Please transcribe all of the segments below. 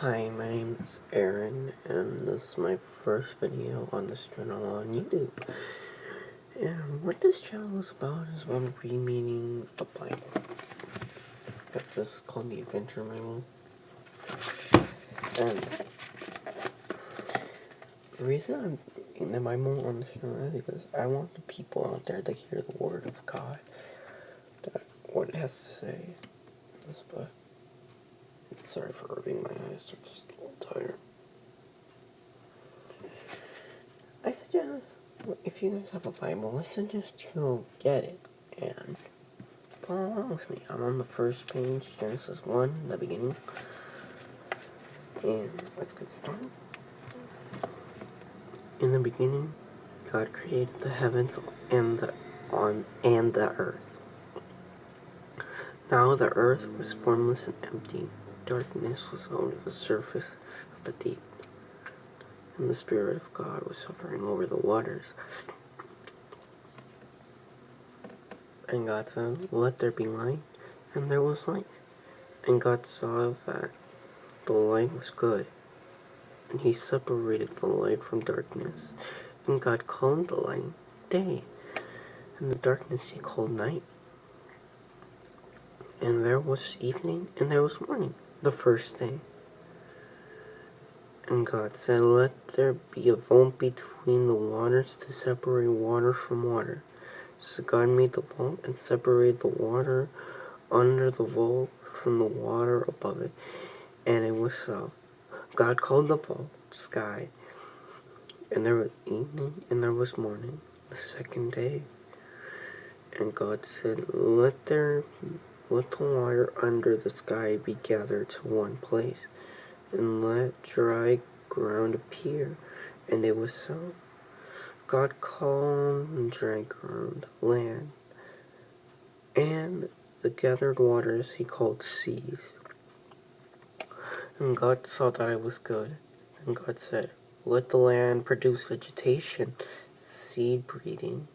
Hi, my name is Aaron, and this is my first video on this channel on YouTube. And what this channel is about reading the Bible. Got this called the Adventure Bible. And the reason I'm reading the Bible on this channel is because I want the people out there to hear the Word of God, what it has to say in this book. Sorry for rubbing my eyes, they're just a little tired. I suggest, if you guys have a Bible, I suggest you get it and follow along with me. I'm on the first page, Genesis 1, the beginning. And let's get started. In the beginning, God created the heavens and the earth. Now the earth was formless and empty. Darkness was over the surface of the deep, and the Spirit of God was hovering over the waters. And God said, "Let there be light," and there was light. And God saw that the light was good, and He separated the light from darkness. And God called the light day, and the darkness He called night. And there was evening, and there was morning, the first day. And God said, "Let there be a vault between the waters to separate water from water." So God made the vault and separated the water under the vault from the water above it. And it was so. God called the vault sky. And there was evening, and there was morning, the second day. And God said, Let the water under the sky be gathered to one place, and let dry ground appear. And it was so. God called dry ground land, and the gathered waters He called seas. And God saw that it was good. And God said, Let the land produce vegetation, seed breeding,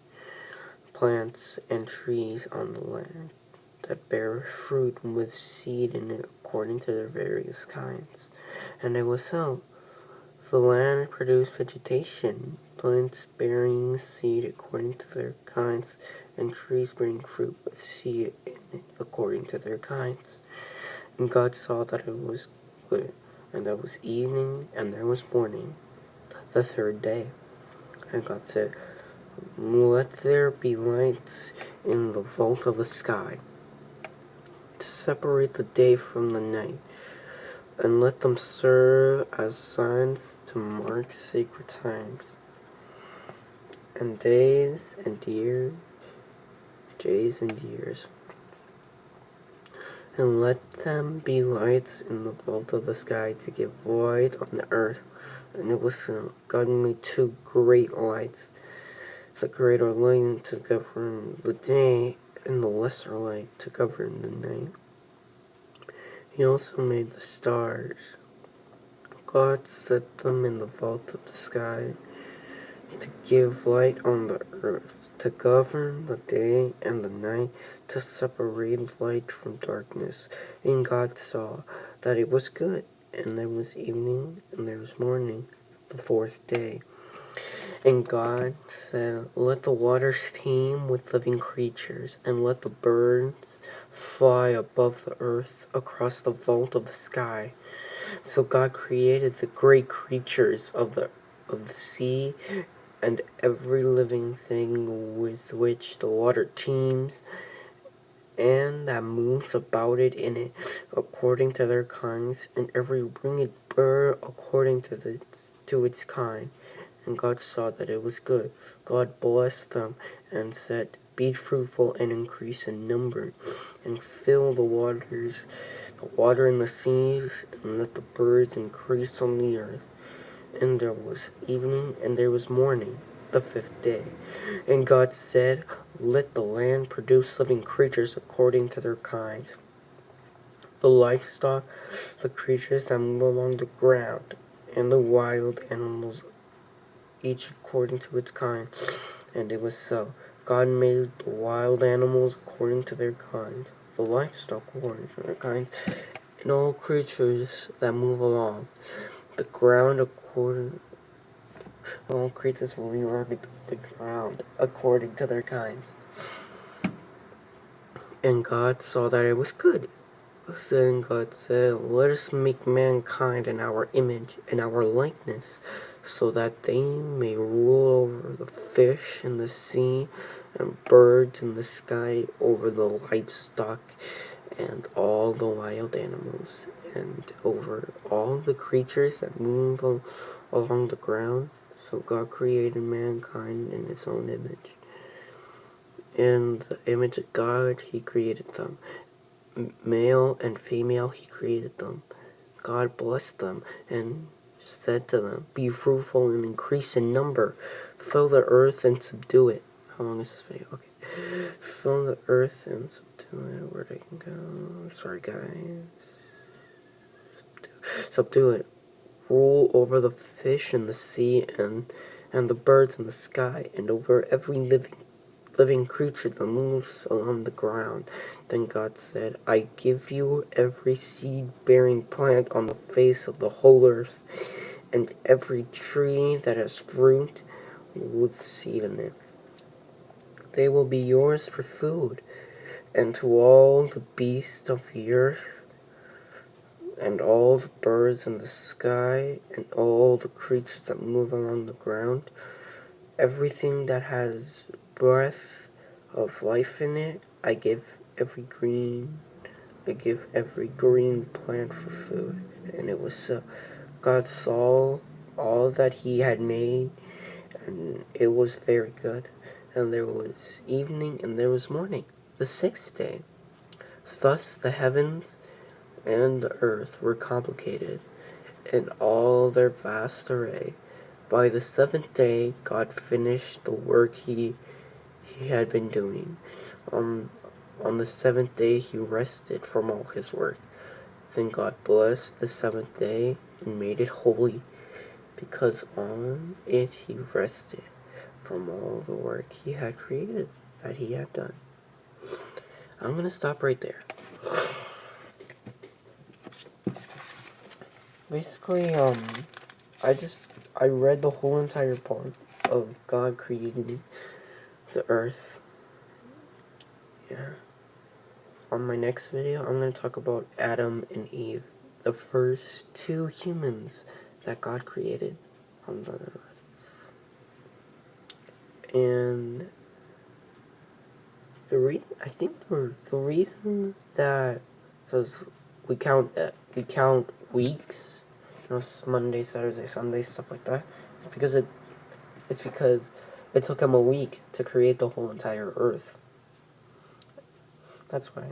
plants and trees on the land that bear fruit with seed in it according to their various kinds. And it was so. The land produced vegetation, plants bearing seed according to their kinds, and trees bearing fruit with seed in it according to their kinds. And God saw that it was good. And there was evening, and there was morning, the third day. And God said, Let there be lights in the vault of the sky, to separate the day from the night, and let them serve as signs to mark sacred times, and days and years, and let them be lights in the vault of the sky to give light on the earth. And it was so. God made two great lights, the greater light to govern the day, and the lesser light to govern the night. He also made the stars. God set them in the vault of the sky to give light on the earth, to govern the day and the night, to separate light from darkness. And God saw that it was good. And there was evening, and there was morning, the fourth day. And God said, Let the waters teem with living creatures, and let the birds fly above the earth across the vault of the sky. So God created the great creatures of the sea, and every living thing with which the water teems, and that moves about it in it, according to their kinds, and every winged bird according to its kind. And God saw that it was good. God blessed them and said, Be fruitful and increase in number, and fill the water in the seas, and let the birds increase on the earth. And there was evening, and there was morning, the fifth day. And God said, Let the land produce living creatures according to their kinds, the livestock, the creatures that move along the ground, and the wild animals, each according to its kind. And it was so. God made the wild animals according to their kinds, the livestock according to their kinds, and all creatures that move along the ground all creatures will reward the ground according to their kinds. And God saw that it was good. Then God said, let us make mankind in our image, in our likeness, so that they may rule over the fish in the sea, and birds in the sky, over the livestock, and all the wild animals, and over all the creatures that move along the ground. So God created mankind in his own image. In the image of God, he created them. Male and female, he created them. God blessed them and said to them, be fruitful and increase in number. Fill the earth and subdue it. How long is this video? Okay. Fill the earth and subdue it. Where'd I go? Sorry, guys. Subdue it. Rule over the fish in the sea and the birds in the sky, and over every living creature that moves along the ground. Then God said, I give you every seed-bearing plant on the face of the whole earth, and every tree that has fruit with seed in it. They will be yours for food, and to all the beasts of the earth, and all the birds in the sky, and all the creatures that move along the ground, everything that has breath of life in it, I give every green plant for food. And it was so. God saw all that he had made, and it was very good. And there was evening and there was morning, the sixth day. Thus the heavens and the earth were complicated in all their vast array. By the seventh day, God finished the work he had been doing. On the seventh day, he rested from all his work. Then God blessed the seventh day and made it holy, because on it he rested from all the work he had created, that he had done. I'm going to stop right there. Basically, I read the whole entire part of God creating the earth. Yeah. On my next video, I'm going to talk about Adam and Eve, the first two humans that God created on the earth. And the reason that, because we count weeks, Monday, Saturday, Sunday, stuff like that, it's because it took him a week to create the whole entire earth. That's why.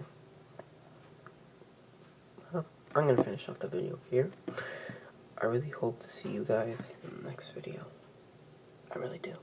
Well, I'm gonna finish off the video here. I really hope to see you guys in the next video. I really do.